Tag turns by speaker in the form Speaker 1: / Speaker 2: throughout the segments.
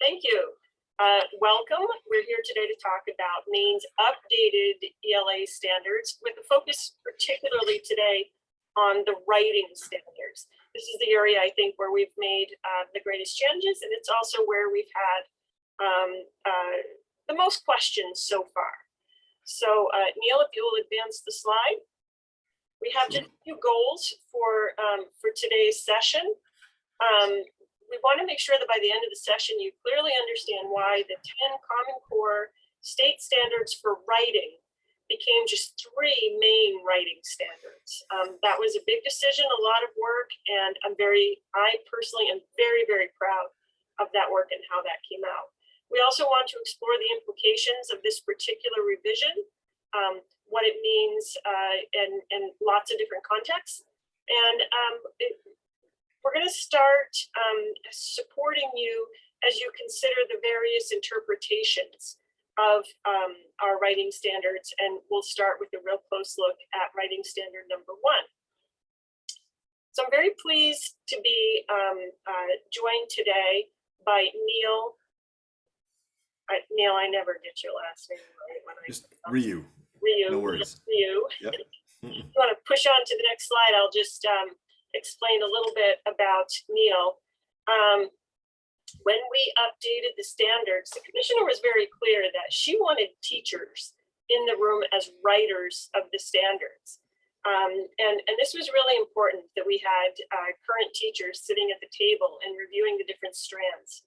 Speaker 1: Thank you. Welcome. We're here today to talk about Maine's updated ELA standards with a focus particularly today on the writing standards. This is the area I think where we've made the greatest changes, and it's also where we've had the most questions so far. So Neil, if you will advance the slide. We have just a few goals for today's session. We want to make sure that by the end of the session, you clearly understand why the 10 Common Core state standards for writing became just 3 main writing standards. That was a big decision, a lot of work, and I personally am very, very proud of that work and how that came out. We also want to explore the implications of this particular revision, what it means in lots of different contexts. And we're going to start supporting you as you consider the various interpretations of our writing standards, and we'll start with a real close look at writing standard number 1. So I'm very pleased to be joined today by Neil. Neil, I never get your last name right when
Speaker 2: just Ryu. No worries.
Speaker 1: Ryu. Yep. If you want to push on to the next slide, I'll just explain a little bit about Neil. When we updated the standards, the commissioner was very clear that she wanted teachers in the room as writers of the standards. And this was really important that we had current teachers sitting at the table and reviewing the different strands.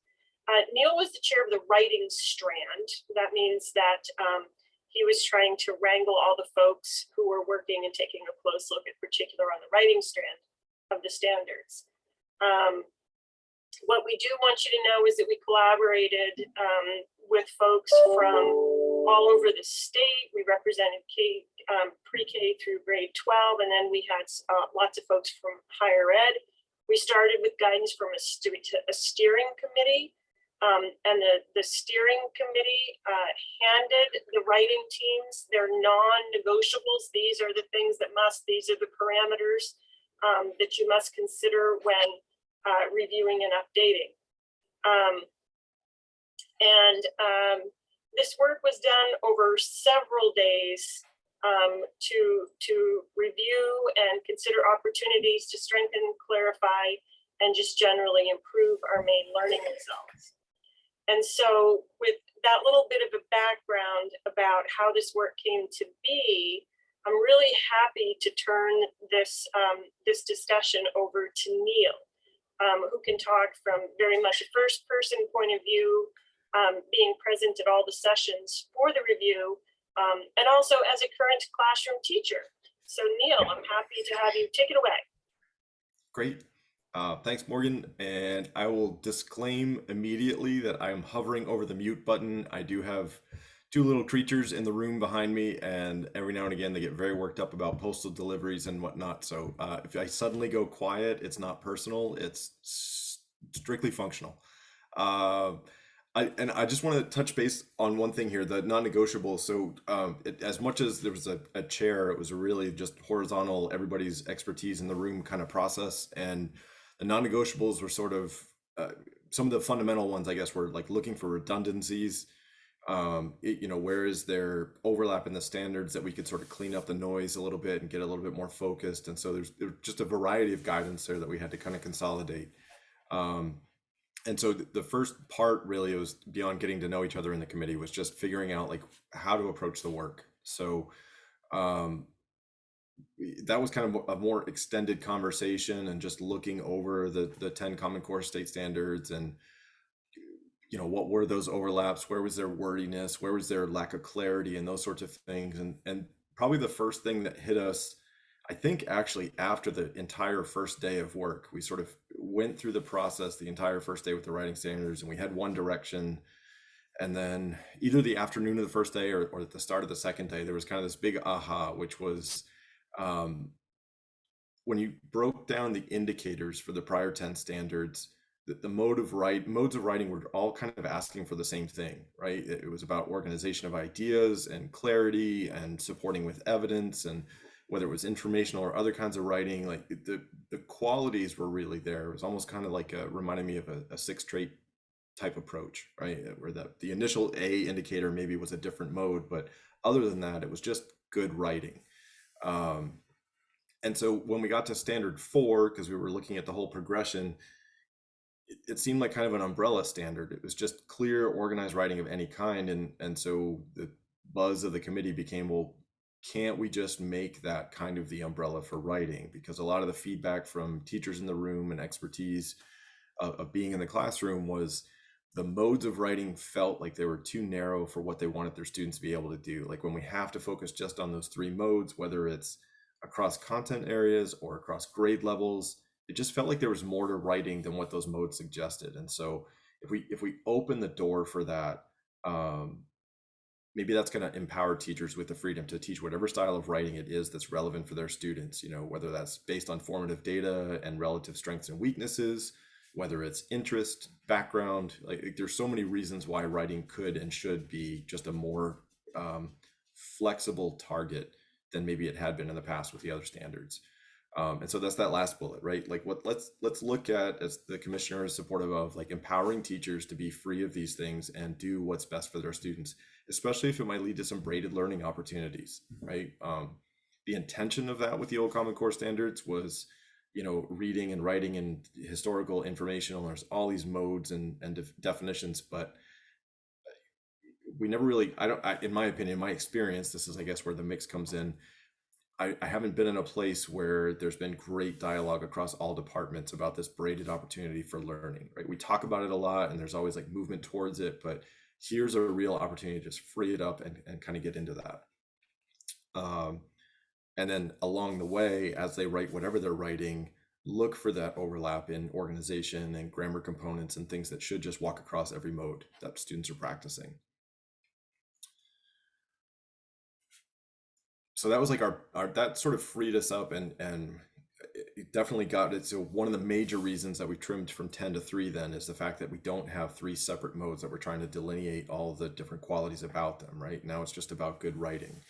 Speaker 1: Neil was the chair of the writing strand. That means that he was trying to wrangle all the folks who were working and taking a close look at particular on the writing strand of the standards. What we do want you to know is that we collaborated with folks from all over the state. We represented pre-K through grade 12, and then we had lots of folks from higher ed. We started with guidance from a steering committee, and the steering committee handed the writing teams their non-negotiables. These are the things that these are the parameters that you must consider when reviewing and updating. This work was done over several days to review and consider opportunities to strengthen, clarify, and just generally improve our Maine learning results. And so with that little bit of a background about how this work came to be, I'm really happy to turn this discussion over to Neil, who can talk from very much a first-person point of view, being present at all the sessions for the review, and also as a current classroom teacher. So Neil, I'm happy to have you take it away.
Speaker 2: Great. Thanks, Morgan. And I will disclaim immediately that I am hovering over the mute button. I do have 2 little creatures in the room behind me, and every now and again they get very worked up about postal deliveries and whatnot. So if I suddenly go quiet, it's not personal, it's strictly functional. I just want to touch base on one thing here, the non-negotiable. So as much as there was a chair, it was really just horizontal, everybody's expertise in the room kind of process. And the non-negotiables were sort of some of the fundamental ones, I guess, were like looking for redundancies. Where is there overlap in the standards that we could sort of clean up the noise a little bit and get a little bit more focused. And so there's just a variety of guidance there that we had to kind of consolidate. And so the first part really was beyond getting to know each other in the committee was just figuring out like how to approach the work. So that was kind of a more extended conversation and just looking over the 10 Common Core state standards and what were those overlaps, where was their wordiness, where was their lack of clarity, and those sorts of things. And probably the first thing that hit us, I think actually after the entire first day of work, we sort of went through the process the entire first day with the writing standards, and we had one direction. And then either the afternoon of the first day or at the start of the second day, there was kind of this big aha, which was when you broke down the indicators for the prior 10 standards, the modes of writing were all kind of asking for the same thing, right? It was about organization of ideas and clarity and supporting with evidence, and whether it was informational or other kinds of writing, like the qualities were really there. It was almost kind of like reminding me of a 6th trait type approach, right? Where the initial A indicator maybe was a different mode, but other than that, it was just good writing. And so when we got to standard 4, because we were looking at the whole progression, it seemed like kind of an umbrella standard. It was just clear, organized writing of any kind. And so the buzz of the committee became, well, can't we just make that kind of the umbrella for writing? Because a lot of the feedback from teachers in the room and expertise of being in the classroom was the modes of writing felt like they were too narrow for what they wanted their students to be able to do. Like when we have to focus just on those 3 modes, whether it's across content areas or across grade levels, it just felt like there was more to writing than what those modes suggested. And so if we open the door for that, maybe that's going to empower teachers with the freedom to teach whatever style of writing it is that's relevant for their students, whether that's based on formative data and relative strengths and weaknesses, whether it's interest, background. Like there's so many reasons why writing could and should be just a more flexible target than maybe it had been in the past with the other standards. And so that's that last bullet, right? Like let's look at, as the commissioner is supportive of, like empowering teachers to be free of these things and do what's best for their students, especially if it might lead to some braided learning opportunities, right? The intention of that with the old Common Core standards was, reading and writing and historical information, and there's all these modes and definitions, but we never really, in my opinion, in my experience, this is, I guess, where the mix comes in. I haven't been in a place where there's been great dialogue across all departments about this braided opportunity for learning, right? We talk about it a lot and there's always like movement towards it, but here's a real opportunity to just free it up and kind of get into that. And then along the way, as they write whatever they're writing, look for that overlap in organization and grammar components and things that should just walk across every mode that students are practicing. So that was like our that sort of freed us up and it definitely got it. So one of the major reasons that we trimmed from 10 to 3 then is the fact that we don't have 3 separate modes that we're trying to delineate all the different qualities about them, right? Now it's just about good writing.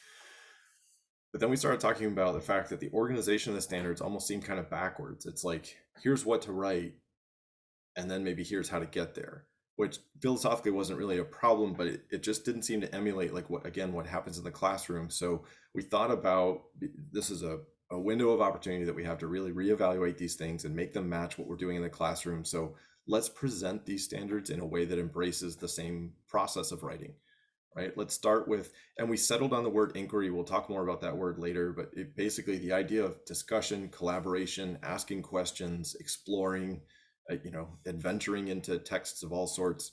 Speaker 2: But then we started talking about the fact that the organization of the standards almost seemed kind of backwards. It's like, here's what to write, and then maybe here's how to get there, which philosophically wasn't really a problem, but it just didn't seem to emulate like what happens in the classroom. So we thought about, this is a window of opportunity that we have to really reevaluate these things and make them match what we're doing in the classroom. So let's present these standards in a way that embraces the same process of writing, right? Let's start with, and we settled on the word inquiry. We'll talk more about that word later, but it basically the idea of discussion, collaboration, asking questions, exploring, adventuring into texts of all sorts.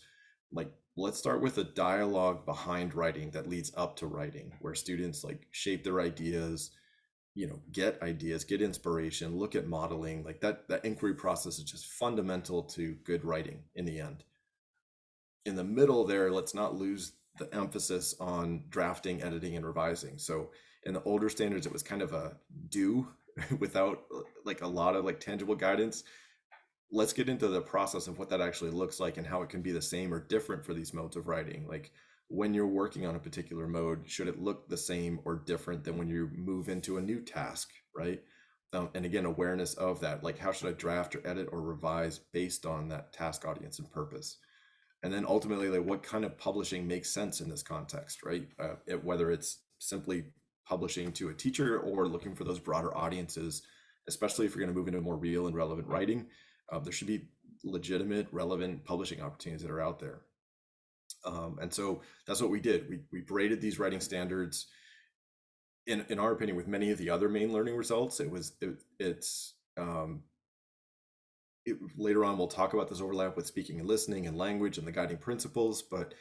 Speaker 2: Like, let's start with a dialogue behind writing that leads up to writing, where students like shape their ideas, get ideas, get inspiration, look at modeling. Like that inquiry process is just fundamental to good writing in the end. In the middle there, let's not lose the emphasis on drafting, editing, and revising. So in the older standards, it was kind of a do without like a lot of like tangible guidance. Let's get into the process of what that actually looks like and how it can be the same or different for these modes of writing. Like when you're working on a particular mode, should it look the same or different than when you move into a new task, right? And again, awareness of that, like how should I draft or edit or revise based on that task audience and purpose? And then ultimately, like what kind of publishing makes sense in this context, right? Whether it's simply publishing to a teacher or looking for those broader audiences, especially if you're going to move into more real and relevant writing, there should be legitimate, relevant publishing opportunities that are out there. And so that's what we did. We braided these writing standards. In our opinion, with many of the other Maine learning results, later on, we'll talk about this overlap with speaking and listening and language and the guiding principles. But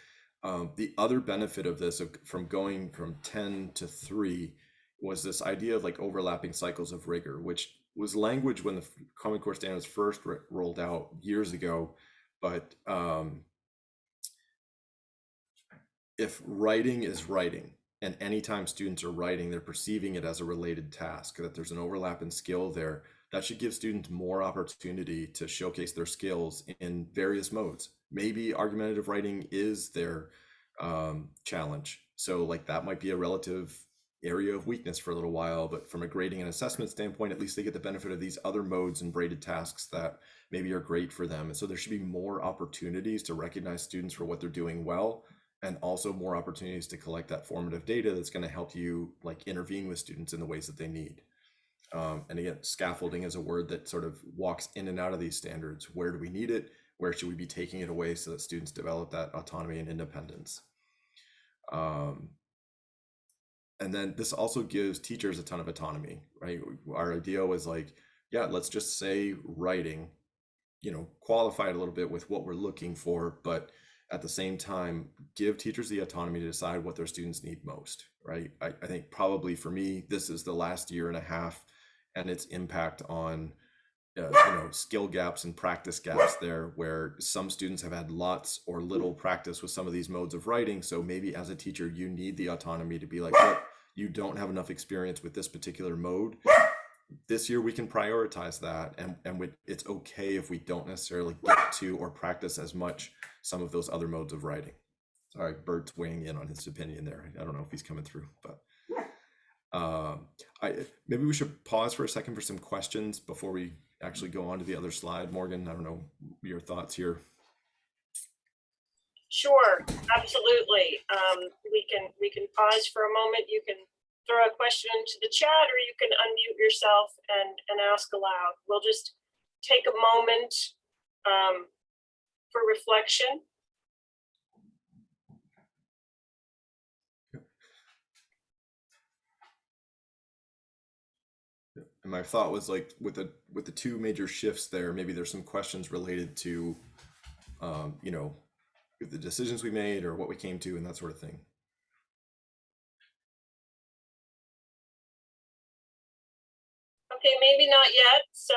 Speaker 2: the other benefit of this, from going from 10 to 3, was this idea of like overlapping cycles of rigor, which was language when the Common Core standards first rolled out years ago. But if writing is writing, and anytime students are writing, they're perceiving it as a related task, that there's an overlap in skill there, that should give students more opportunity to showcase their skills in various modes. Maybe argumentative writing is their challenge. So like that might be a relative area of weakness for a little while, but from a grading and assessment standpoint, at least they get the benefit of these other modes and braided tasks that maybe are great for them. And so there should be more opportunities to recognize students for what they're doing well, and also more opportunities to collect that formative data that's going to help you like intervene with students in the ways that they need. And again, scaffolding is a word that sort of walks in and out of these standards. Where do we need it? Where should we be taking it away so that students develop that autonomy and independence? And then this also gives teachers a ton of autonomy, right? Our idea was like, yeah, let's just say writing, qualify it a little bit with what we're looking for, but at the same time, give teachers the autonomy to decide what their students need most, right? I think probably for me, this is the last year and a half and its impact on skill gaps and practice gaps there, where some students have had lots or little practice with some of these modes of writing. So maybe as a teacher, you need the autonomy to be like, look, you don't have enough experience with this particular mode. This year we can prioritize that, and it's okay if we don't necessarily get to or practice as much some of those other modes of writing. Sorry, Bert's weighing in on his opinion there. I don't know if he's coming through, but maybe we should pause for a second for some questions before we actually go on to the other slide. Morgan, I don't know your thoughts here.
Speaker 1: Sure, absolutely. We can pause for a moment. You can throw a question into the chat, or you can unmute yourself and ask aloud. We'll just take a moment for reflection.
Speaker 2: And my thought was like with the two major shifts there, maybe there's some questions related to, the decisions we made or what we came to and that sort of thing.
Speaker 1: Okay, maybe not yet. So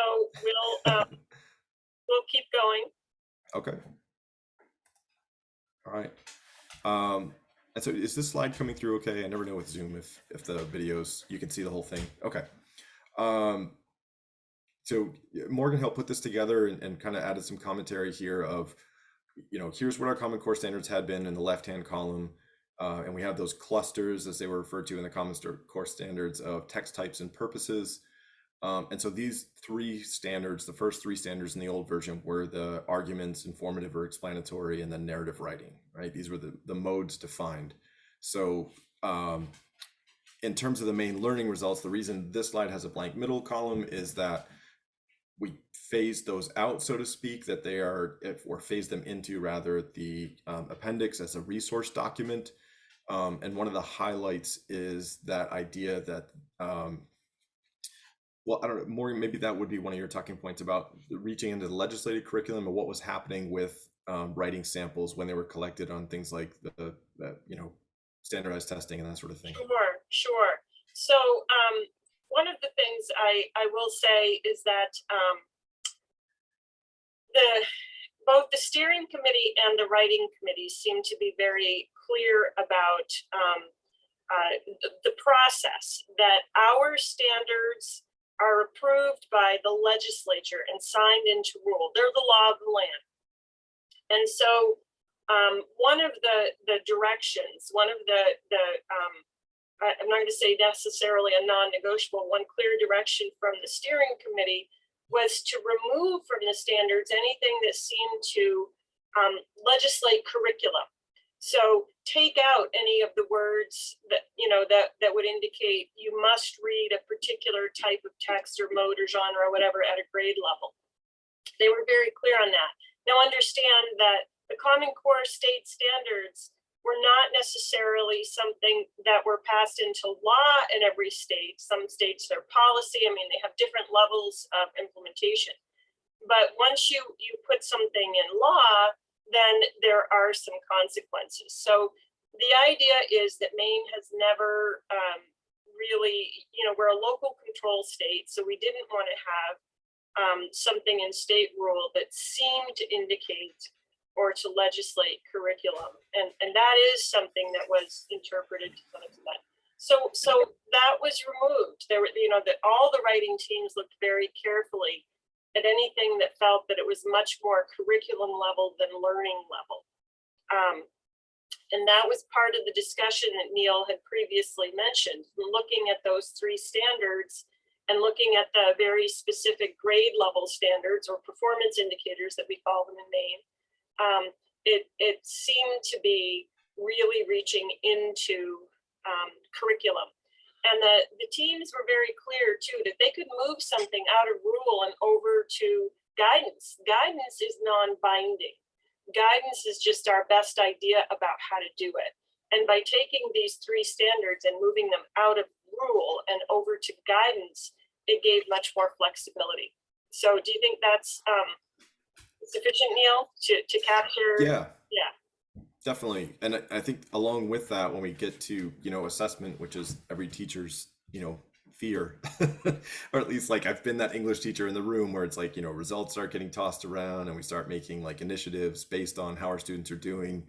Speaker 1: we'll keep going.
Speaker 2: Okay. All right. And so is this slide coming through okay? I never know with Zoom if the videos, you can see the whole thing. Okay. So Morgan helped put this together and kind of added some commentary here of, here's what our Common Core standards had been in the left-hand column. And we have those clusters, as they were referred to in the Common Core standards, of text types and purposes. And so these three standards, the first three standards in the old version, were the arguments, informative or explanatory, and then narrative writing, right? These were the modes defined. So in terms of the main learning results, the reason this slide has a blank middle column is that we phased those out, so to speak, that they are, or phased them into rather, the appendix as a resource document. And one of the highlights is that idea that, well, I don't know, Maureen, maybe that would be one of your talking points about reaching into the legislative curriculum and what was happening with writing samples when they were collected on things like the standardized testing and that sort of thing.
Speaker 1: Sure. So one of the things I will say is that both the steering committee and the writing committee seem to be very clear about the process, that our standards are approved by the legislature and signed into rule. They're the law of the land. And so one of the directions, one of I'm not going to say necessarily a non-negotiable, one clear direction from the steering committee was to remove from the standards anything that seemed to legislate curriculum. So take out any of the words that that would indicate you must read a particular type of text or mode or genre or whatever at a grade level. They were very clear on that. Now understand that the Common Core state standards were not necessarily something that were passed into law in every state. Some states, their policy, I mean, they have different levels of implementation. But once you put something in law, then there are some consequences. So the idea is that Maine has never really, we're a local control state, so we didn't want to have something in state rule that seemed to indicate or to legislate curriculum. And that is something that was interpreted to some extent. So that was removed. There were, that all the writing teams looked very carefully at anything that felt that it was much more curriculum level than learning level. And that was part of the discussion that Neil had previously mentioned, looking at those three standards and looking at the very specific grade level standards or performance indicators that we call them in Maine. It seemed to be really reaching into curriculum. And the teams were very clear too, that they could move something out of rule and over to guidance. Guidance is non-binding. Guidance is just our best idea about how to do it. And by taking these three standards and moving them out of rule and over to guidance, it gave much more flexibility. So do you think that's sufficient, Neil, to capture?
Speaker 2: Yeah, definitely. And I think along with that, when we get to, assessment, which is every teacher's, fear, or at least like I've been that English teacher in the room where it's like, results start getting tossed around and we start making like initiatives based on how our students are doing.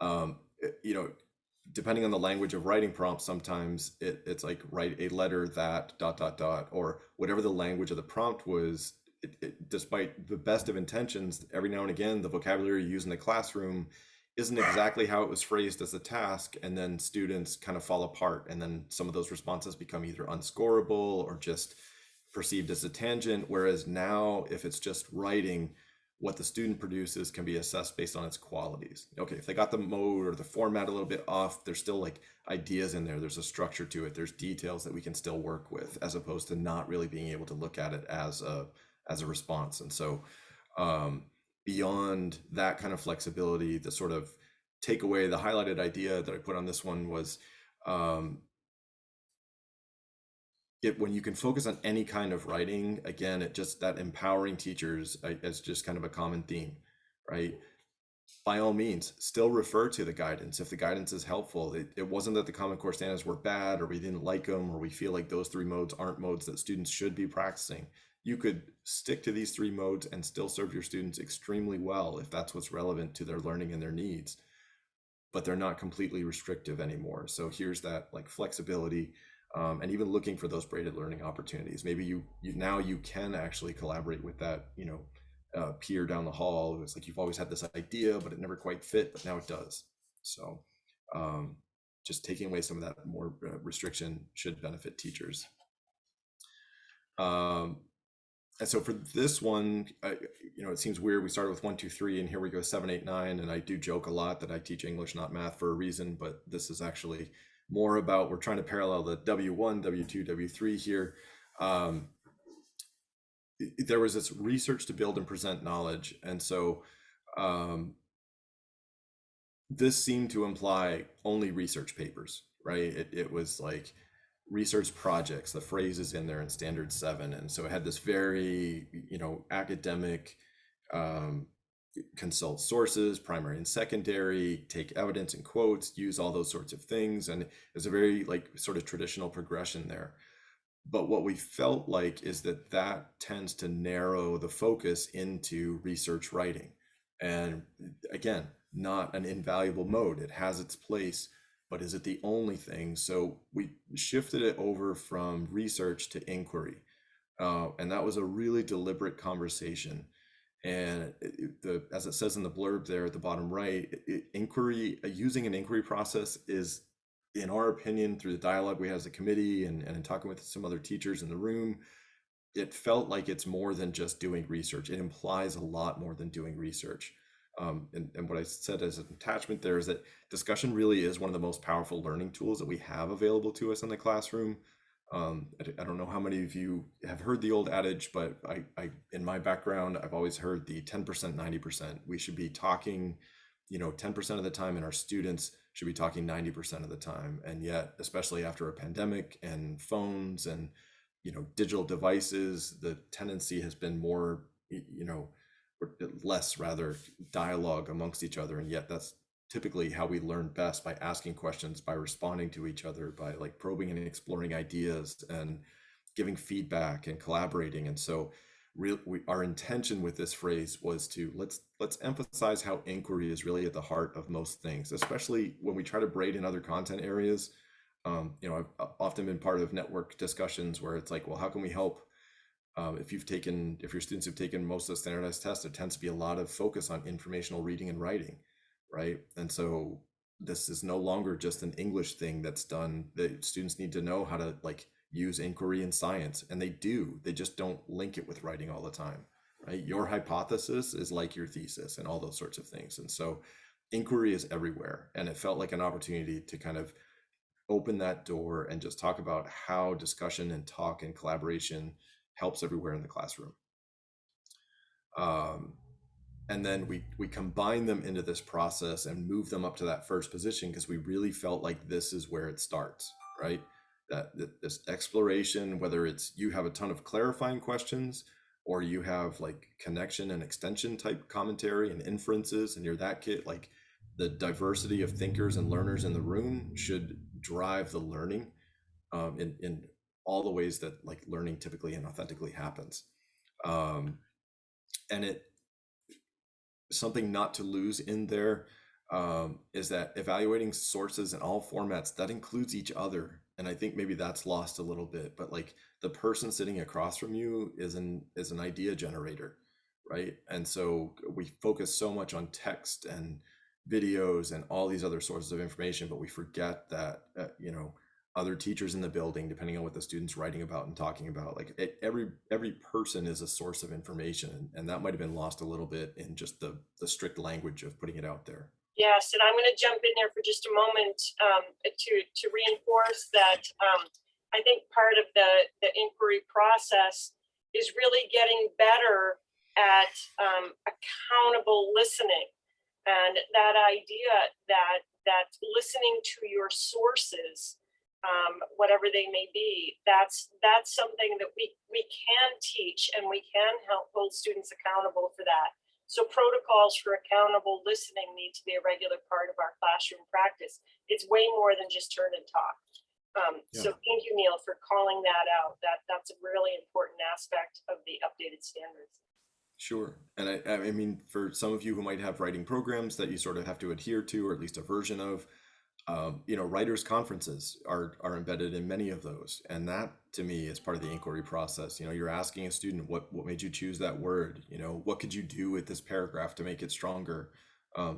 Speaker 2: Um, you know, depending on the language of writing prompts, sometimes it's like write a letter that ... or whatever the language of the prompt was. Despite the best of intentions, every now and again, the vocabulary you use in the classroom isn't exactly how it was phrased as a task, and then students kind of fall apart, and then some of those responses become either unscorable or just perceived as a tangent. Whereas now, if it's just writing, what the student produces can be assessed based on its qualities. Okay, if they got the mode or the format a little bit off, there's still like ideas in there, there's a structure to it, there's details that we can still work with, as opposed to not really being able to look at it as a response. And so beyond that kind of flexibility, the sort of takeaway, the highlighted idea that I put on this one was when you can focus on any kind of writing, again, it just that empowering teachers is just kind of a common theme, right? By all means, still refer to the guidance if the guidance is helpful. It wasn't that the Common Core standards were bad or we didn't like them or we feel like those three modes aren't modes that students should be practicing. You could stick to these three modes and still serve your students extremely well if that's what's relevant to their learning and their needs, but they're not completely restrictive anymore. So here's that like flexibility, and even looking for those braided learning opportunities. Maybe you now you can actually collaborate with that, peer down the hall. It's like you've always had this idea, but it never quite fit, but now it does. So just taking away some of that more restriction should benefit teachers. And so for this one, it seems weird. We started with 1, 2, 3, and here we go 7, 8, 9. And I do joke a lot that I teach English, not math, for a reason. But this is actually more about, we're trying to parallel the W1, W2, W3 here. There was this research to build and present knowledge. And so this seemed to imply only research papers, right? It was like research projects, the phrase is in there in standard 7. And so it had this very, academic, consult sources, primary and secondary, take evidence and quotes, use all those sorts of things. And there's a very like sort of traditional progression there. But what we felt like is that tends to narrow the focus into research writing. And again, not an invaluable mode. It has its place, but is it the only thing? So we shifted it over from research to inquiry. And that was a really deliberate conversation. And as it says in the blurb there at the bottom right, inquiry, using an inquiry process is, in our opinion, through the dialogue we had as a committee and in talking with some other teachers in the room, it felt like it's more than just doing research. It implies a lot more than doing research. And what I said as an attachment there is that discussion really is one of the most powerful learning tools that we have available to us in the classroom. I don't know how many of you have heard the old adage, but I in my background, I've always heard the 10%, 90%. We should be talking, 10% of the time, and our students should be talking 90% of the time. And yet, especially after a pandemic and phones and, digital devices, the tendency has been more, or less rather, dialogue amongst each other. And yet that's typically how we learn best, by asking questions, by responding to each other, by like probing and exploring ideas and giving feedback and collaborating. And so our intention with this phrase was to let's emphasize how inquiry is really at the heart of most things, especially when we try to braid in other content areas. I've often been part of network discussions where it's like, well, how can we help? If your students have taken most of the standardized tests, there tends to be a lot of focus on informational reading and writing, right? And so this is no longer just an English thing that's done. The students need to know how to like use inquiry in science, and they do. They just don't link it with writing all the time, right? Your hypothesis is like your thesis and all those sorts of things. And so inquiry is everywhere. And it felt like an opportunity to kind of open that door and just talk about how discussion and talk and collaboration helps everywhere in the classroom. Um, and then we combine them into this process and move them up to that first position because we really felt like this is where it starts, right? That this exploration, whether it's you have a ton of clarifying questions or you have like connection and extension type commentary and inferences, and you're that kid, like the diversity of thinkers and learners in the room should drive the learning in all the ways that like learning typically and authentically happens. And it something not to lose in there is that evaluating sources in all formats that includes each other, and I think maybe that's lost a little bit, but like the person sitting across from you is an idea generator, right? And so we focus so much on text and videos and all these other sources of information, but we forget that other teachers in the building, depending on what the student's writing about and talking about, like every person is a source of information, and that might have been lost a little bit in just the strict language of putting it out there.
Speaker 1: Yes, and I'm going to jump in there for just a moment to reinforce that. I think part of the inquiry process is really getting better at accountable listening, and that idea that listening to your sources, whatever they may be, that's something that we can teach, and we can help hold students accountable for that. So protocols for accountable listening need to be a regular part of our classroom practice. It's way more than just turn and talk. So thank you, Neil, for calling that out. That's a really important aspect of the updated standards.
Speaker 2: Sure. And I mean, for some of you who might have writing programs that you sort of have to adhere to, or at least a version of, writers' conferences are embedded in many of those, and that to me is part of the inquiry process. You're asking a student what made you choose that word. What could you do with this paragraph to make it stronger? A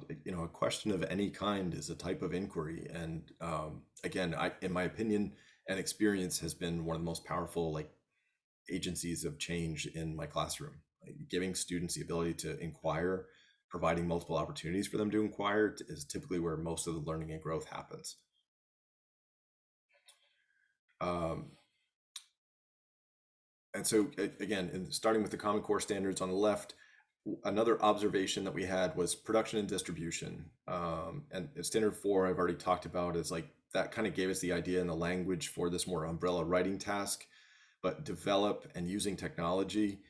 Speaker 2: question of any kind is a type of inquiry, and again, in my opinion and experience, has been one of the most powerful like agencies of change in my classroom. Like, giving students the ability to inquire, providing multiple opportunities for them to inquire is typically where most of the learning and growth happens. And so again, starting with the Common Core standards on the left, another observation that we had was production and distribution. And standard 4 I've already talked about, is like that kind of gave us the idea and the language for this more umbrella writing task. But develop and using technology,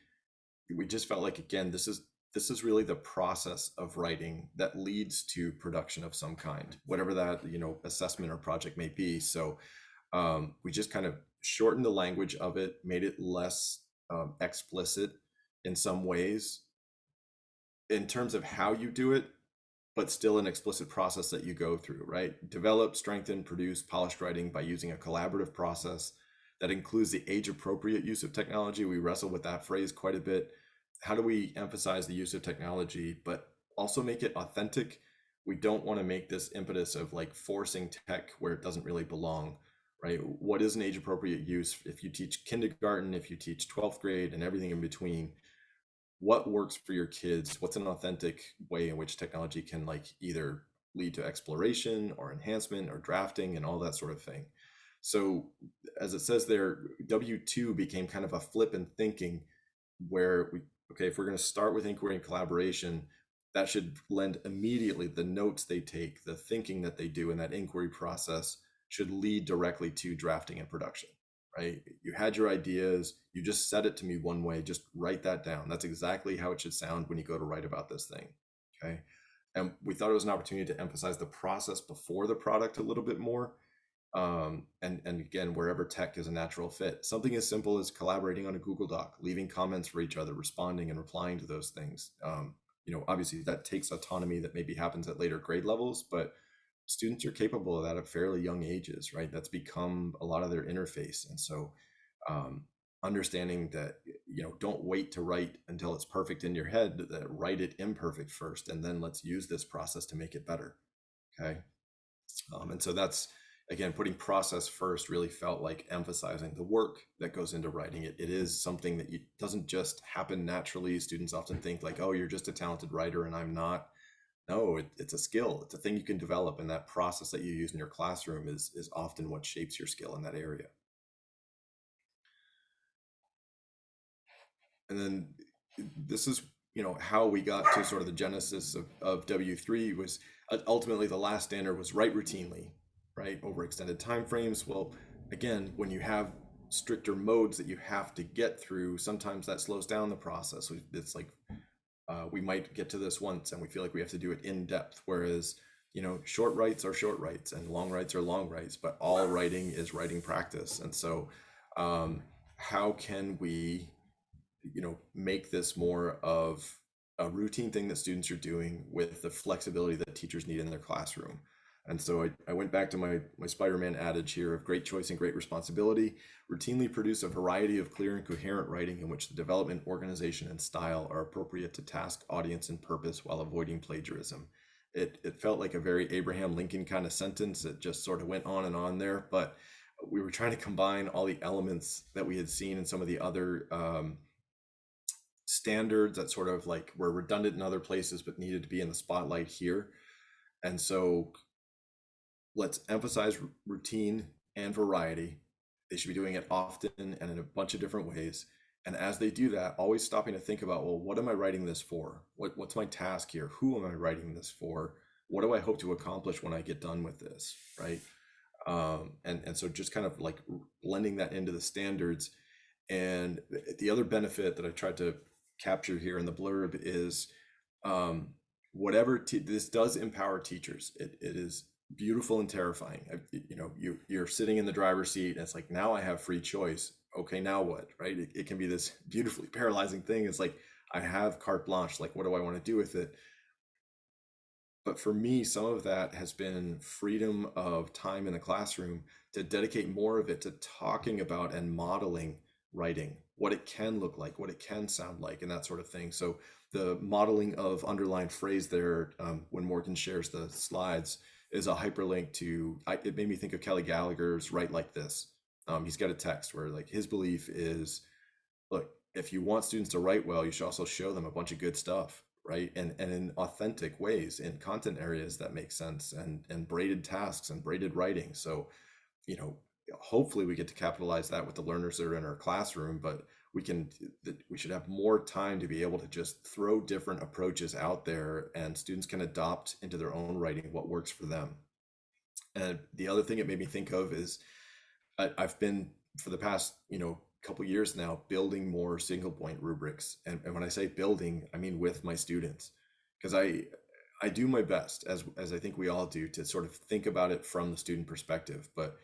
Speaker 2: we just felt like, again, this is really the process of writing that leads to production of some kind, whatever that assessment or project may be. So we just kind of shortened the language of it, made it less explicit in some ways in terms of how you do it, but still an explicit process that you go through, right? Develop, strengthen, produce polished writing by using a collaborative process that includes the age-appropriate use of technology. We wrestle with that phrase quite a bit. How do we emphasize the use of technology, but also make it authentic? We don't want to make this impetus of like forcing tech where it doesn't really belong, right? What is an age-appropriate use? If you teach kindergarten, if you teach 12th grade and everything in between, what works for your kids? What's an authentic way in which technology can like either lead to exploration or enhancement or drafting and all that sort of thing? So as it says there, W2 became kind of a flip in thinking where if we're going to start with inquiry and collaboration, that should lend immediately, the notes they take, the thinking that they do in that inquiry process should lead directly to drafting and production, right? You had your ideas, you just said it to me one way, just write that down. That's exactly how it should sound when you go to write about this thing, okay? And we thought it was an opportunity to emphasize the process before the product a little bit more. And again, wherever tech is a natural fit, something as simple as collaborating on a Google Doc, leaving comments for each other, responding and replying to those things. Obviously that takes autonomy that maybe happens at later grade levels, but students are capable of that at fairly young ages, right? That's become a lot of their interface. And so understanding that, don't wait to write until it's perfect in your head, that write it imperfect first, and then let's use this process to make it better. Okay. And so that's, again, putting process first really felt like emphasizing the work that goes into writing it. It is something that doesn't just happen naturally. Students often think like, oh, you're just a talented writer and I'm not. No, it's a skill. It's a thing you can develop, and that process that you use in your classroom is often what shapes your skill in that area. And then this is, how we got to sort of the genesis of W3 was ultimately the last standard was write routinely, right, over extended time frames. Well, again, when you have stricter modes that you have to get through, sometimes that slows down the process. It's like we might get to this once and we feel like we have to do it in depth, whereas short writes are short writes and long writes are long writes, but all writing is writing practice. And so how can we make this more of a routine thing that students are doing with the flexibility that teachers need in their classroom? And so I went back to my Spider-Man adage here of great choice and great responsibility. Routinely produce a variety of clear and coherent writing in which the development, organization, and style are appropriate to task, audience, and purpose while avoiding plagiarism. It felt like a very Abraham Lincoln kind of sentence that just sort of went on and on there, but we were trying to combine all the elements that we had seen in some of the other standards that sort of like were redundant in other places but needed to be in the spotlight here. And so let's emphasize routine and variety. They should be doing it often and in a bunch of different ways. And as they do that, always stopping to think about, well, what am I writing this for? What's my task here? Who am I writing this for? What do I hope to accomplish when I get done with this? Right. And so just kind of like blending that into the standards. And the other benefit that I tried to capture here in the blurb is whatever this does empower teachers. It is beautiful and terrifying. You're sitting in the driver's seat and it's like, now I have free choice. Okay, now what? Right? It can be this beautifully paralyzing thing. It's like, I have carte blanche. Like, what do I want to do with it? But for me, some of that has been freedom of time in the classroom to dedicate more of it to talking about and modeling writing, what it can look like, what it can sound like, and that sort of thing. So the modeling of underlined phrase there, when Morgan shares the slides, is a hyperlink to, it made me think of Kelly Gallagher's Write Like This. He's got a text where like his belief is, look, if you want students to write well, you should also show them a bunch of good stuff, right? And in authentic ways, in content areas that make sense, and braided tasks and braided writing. So, you know, hopefully we get to capitalize that with the learners that are in our classroom, but we should have more time to be able to just throw different approaches out there and students can adopt into their own writing what works for them. And the other thing it made me think of is I've been for the past, couple years now building more single point rubrics. And when I say building, I mean with my students. Because I do my best, as I think we all do, to sort of think about it from the student perspective, but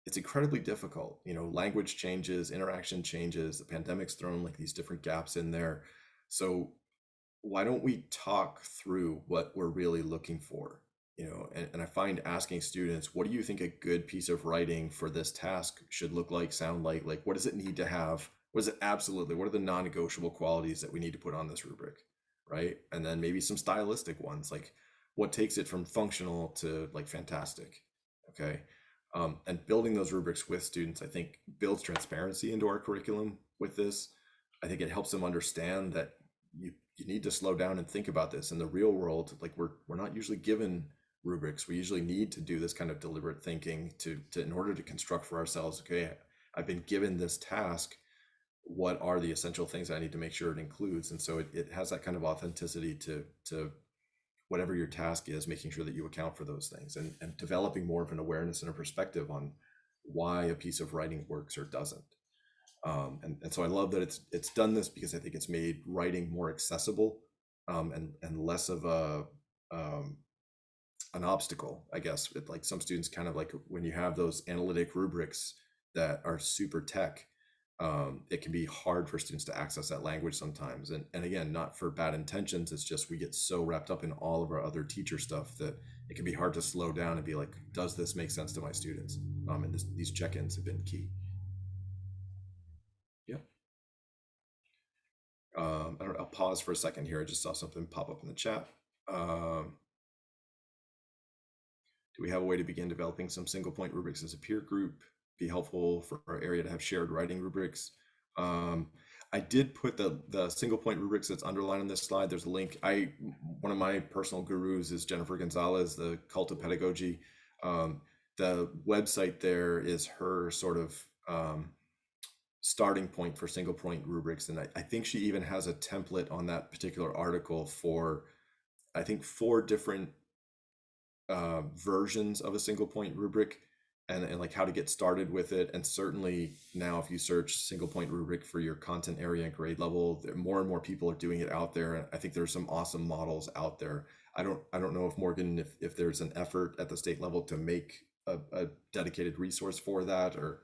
Speaker 2: it's incredibly difficult. Language changes, interaction changes, the pandemic's thrown like these different gaps in there. So why don't we talk through what we're really looking for? And I find asking students, what do you think a good piece of writing for this task should look like, sound like what does it need to have? What is it absolutely? What are the non-negotiable qualities that we need to put on this rubric? Right. And then maybe some stylistic ones, like what takes it from functional to like fantastic. Okay. And building those rubrics with students, I think, builds transparency into our curriculum with this. I think it helps them understand that you need to slow down and think about this in the real world. Like we're not usually given rubrics. We usually need to do this kind of deliberate thinking to in order to construct for ourselves, okay, I've been given this task, what are the essential things I need to make sure it includes? And so it has that kind of authenticity to whatever your task is, making sure that you account for those things, and developing more of an awareness and a perspective on why a piece of writing works or doesn't. And so I love that it's done this, because I think it's made writing more accessible, and less of an obstacle, I guess. Like some students kind of like when you have those analytic rubrics that are super tech, it can be hard for students to access that language sometimes. And again, not for bad intentions. It's just we get so wrapped up in all of our other teacher stuff that it can be hard to slow down and be like, does this make sense to my students? And these check-ins have been key. Yeah. I'll pause for a second here. I just saw something pop up in the chat. Um, Do we have a way to begin developing some single point rubrics as a peer group? Be helpful for our area to have shared writing rubrics. I did put the single point rubrics that's underlined on this slide. There's a link. One of my personal gurus is Jennifer Gonzalez, the Cult of Pedagogy. The website there is her sort of starting point for single point rubrics, and I think she even has a template on that particular article for, I think, 4 different versions of a single point rubric, and like how to get started with it. And certainly now, if you search single point rubric for your content area and grade level, more and more people are doing it out there. And I think there's some awesome models out there. I don't know if Morgan, if there's an effort at the state level to make a dedicated resource for that, or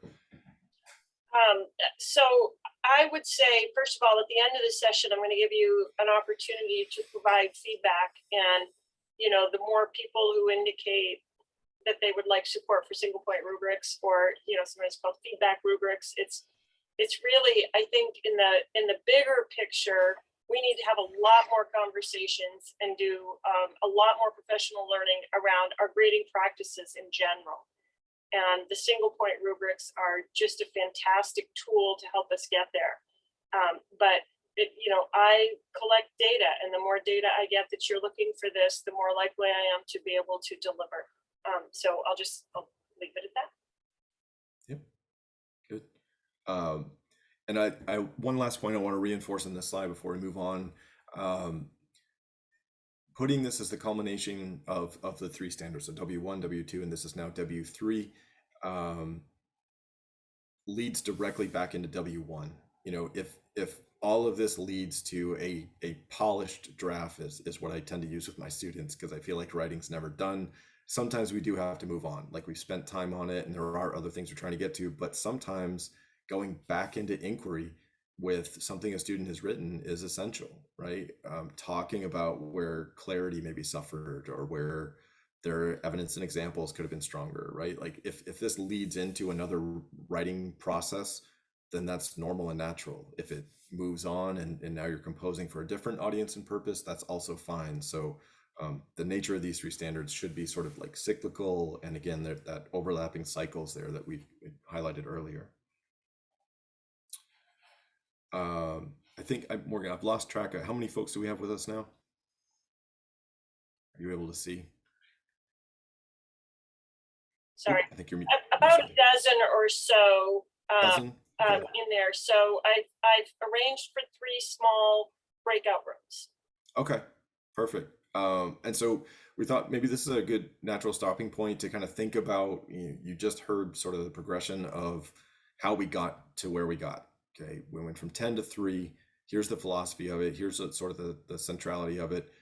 Speaker 1: So I would say, first of all, at the end of the session, I'm going to give you an opportunity to provide feedback. And, you know, the more people who indicate that they would like support for single point rubrics, or, you know, sometimes called feedback rubrics, it's really, I think, in the bigger picture, we need to have a lot more conversations and do a lot more professional learning around our grading practices in general. And the single point rubrics are just a fantastic tool to help us get there. But you know, I collect data, and the more data I get that you're looking for this, the more likely I am to be able to deliver. So I'll leave it at that.
Speaker 2: Yep, good. And I one last point I want to reinforce in this slide before we move on. Putting this as the culmination of the 3 standards, so W1, W2, and this is now W3, leads directly back into W1. You know, if all of this leads to a polished draft is what I tend to use with my students, because I feel like writing's never done. Sometimes we do have to move on, like we've spent time on it and there are other things we're trying to get to, but sometimes going back into inquiry with something a student has written is essential, right? Talking about where clarity maybe suffered, or where their evidence and examples could have been stronger, right? Like if this leads into another writing process, then that's normal and natural. If it moves on and now you're composing for a different audience and purpose, that's also fine. So the nature of these 3 standards should be sort of like cyclical, and again, that overlapping cycles there that we highlighted earlier. I think, Morgan, I've lost track of how many folks do we have with us now? Are you able to see?
Speaker 1: Sorry,
Speaker 2: I think you're
Speaker 1: about a dozen or so
Speaker 2: dozen? Okay.
Speaker 1: in there. So I've arranged for 3 small breakout rooms.
Speaker 2: Okay, perfect. And so we thought maybe this is a good natural stopping point to kind of think about, you just heard sort of the progression of how we got to where we got. Okay, we went from 10 to 3. Here's the philosophy of it. Here's sort of the centrality of it.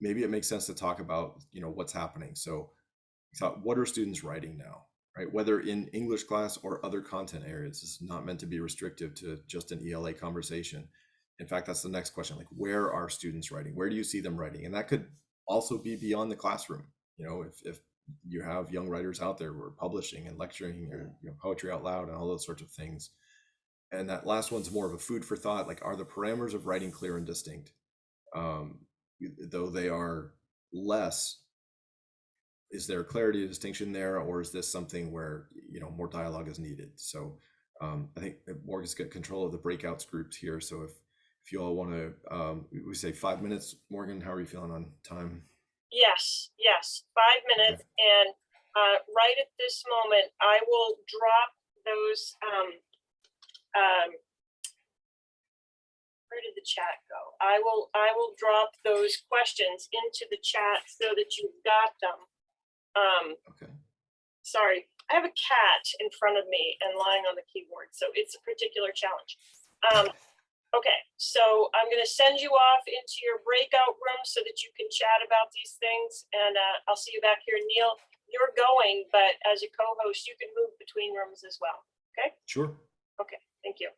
Speaker 2: Maybe it makes sense to talk about, what's happening. So we thought, what are students writing now, right? Whether in English class or other content areas, it's not meant to be restrictive to just an ELA conversation. In fact, that's the next question, like, where are students writing? Where do you see them writing? And that could also be beyond the classroom. If you have young writers out there who are publishing and lecturing, or poetry out loud and all those sorts of things. And that last one's more of a food for thought, like, are the parameters of writing clear and distinct? Though they are less, is there clarity, distinction there, or is this something where more dialogue is needed? So I think Morgan's got control of the breakouts groups here. So if you all want to, we say 5 minutes. Morgan, how are you feeling on time?
Speaker 1: Yes, 5 minutes. Okay. And right at this moment, I will drop those. Where did the chat go? I will drop those questions into the chat so that you've got them.
Speaker 2: Okay.
Speaker 1: Sorry, I have a cat in front of me and lying on the keyboard, so it's a particular challenge. Okay, so I'm going to send you off into your breakout room so that you can chat about these things, and I'll see you back here. Neil, you're going, but as a co-host, you can move between rooms as well. Okay?
Speaker 2: Sure.
Speaker 1: Okay, thank you.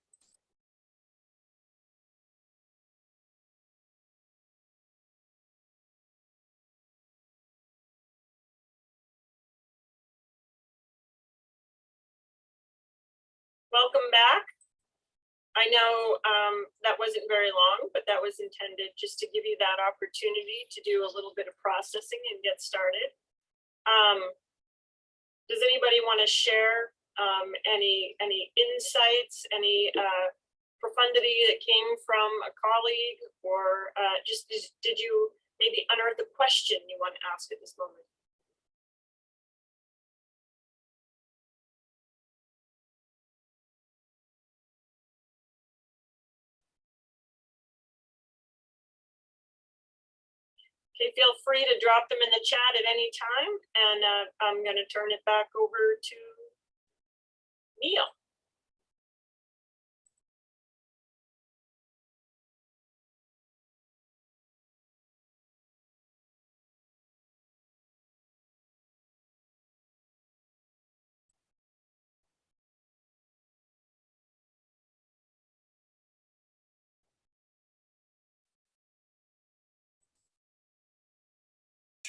Speaker 1: Welcome back. I know that wasn't very long, but that was intended just to give you that opportunity to do a little bit of processing and get started. Does anybody want to share any insights, any profundity that came from a colleague, or did you maybe unearth a question you want to ask at this moment? Okay, feel free to drop them in the chat at any time, and I'm going to turn it back over to Neil.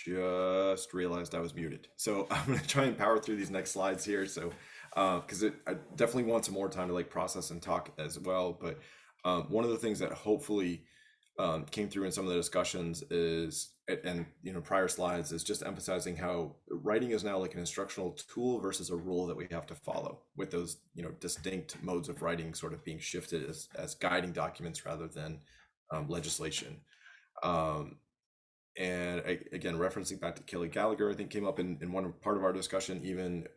Speaker 2: Just realized I was muted. So I'm going to try and power through these next slides here. So, because I definitely want some more time to like process and talk as well. But one of the things that hopefully came through in some of the discussions is, and prior slides, is just emphasizing how writing is now like an instructional tool versus a rule that we have to follow, with those distinct modes of writing sort of being shifted as guiding documents rather than legislation. And again, referencing back to Kelly Gallagher, I think came up in one part of our discussion, even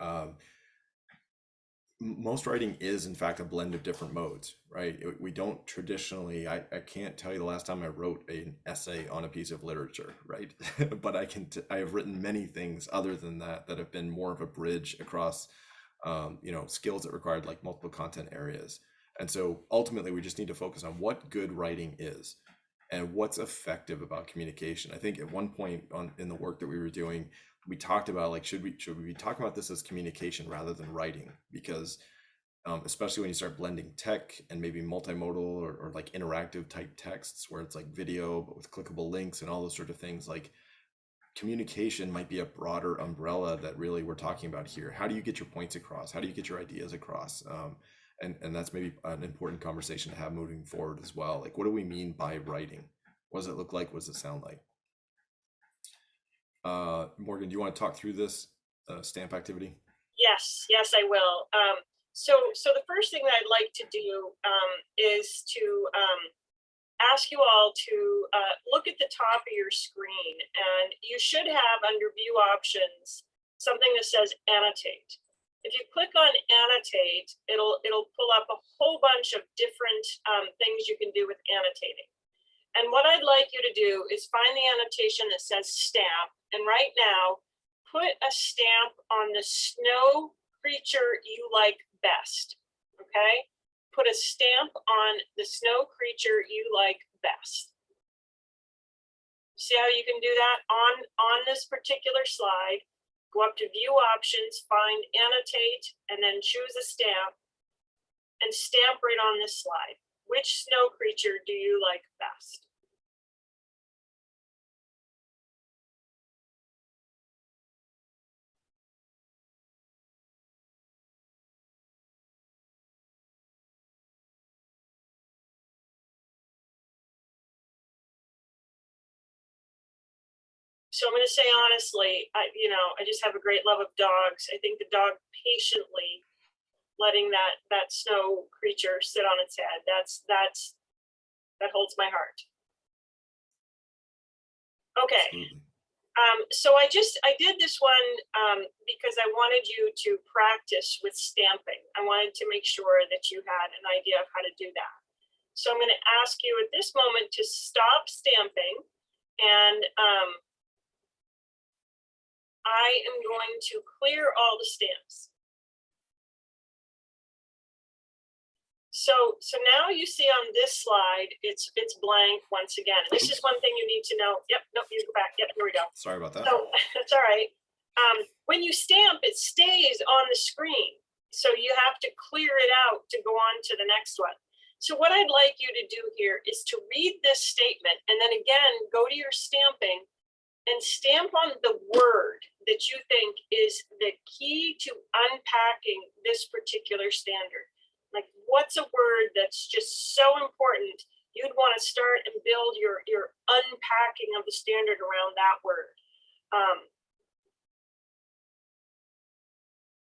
Speaker 2: most writing is in fact a blend of different modes, right? We don't traditionally, I can't tell you the last time I wrote an essay on a piece of literature, right? But I have written many things other than that have been more of a bridge across skills that required like multiple content areas. And so ultimately we just need to focus on what good writing is and what's effective about communication. I think at one point in the work that we were doing, we talked about like, should we be talking about this as communication rather than writing? Because especially when you start blending tech and maybe multimodal or like interactive type texts where it's like video but with clickable links and all those sort of things, like communication might be a broader umbrella that really we're talking about here. How do you get your points across? How do you get your ideas across? And that's maybe an important conversation to have moving forward as well. Like, what do we mean by writing? What does it look like? What does it sound like? Morgan, do you want to talk through this stamp activity?
Speaker 1: Yes, I will. So the first thing that I'd like to do is to ask you all to look at the top of your screen, and you should have under view options something that says annotate. If you click on annotate, it'll pull up a whole bunch of different things you can do with annotating. And what I'd like you to do is find the annotation that says stamp, and right now put a stamp on the snow creature you like best. Okay, put a stamp on the snow creature you like best. See how you can do that on this particular slide? Go up to view options, find annotate, and then choose a stamp and stamp right on this slide. Which snow creature do you like best? So I'm going to say honestly, I just have a great love of dogs. I think the dog patiently letting that snow creature sit on its head, that holds my heart. Okay. So I did this one because I wanted you to practice with stamping. I wanted to make sure that you had an idea of how to do that. So I'm going to ask you at this moment to stop stamping, and I am going to clear all the stamps. So now you see on this slide, it's blank once again. And this is one thing you need to know. Yep, nope, you go back. Yep, here we go.
Speaker 2: Sorry about that.
Speaker 1: So that's all right. When you stamp, it stays on the screen. So you have to clear it out to go on to the next one. So what I'd like you to do here is to read this statement and then again, go to your stamping and stamp on the word that you think is the key to unpacking this particular standard. Like, what's a word that's just so important you'd want to start and build your unpacking of the standard around that word.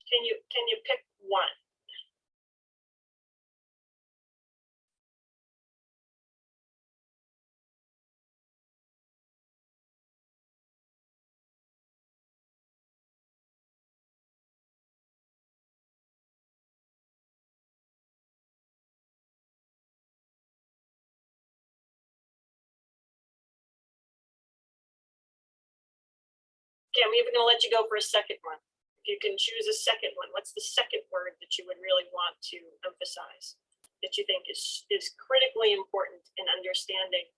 Speaker 1: Can you pick one? Okay, I'm even gonna let you go for a second one. If you can choose a second one, what's the second word that you would really want to emphasize that you think is critically important in understanding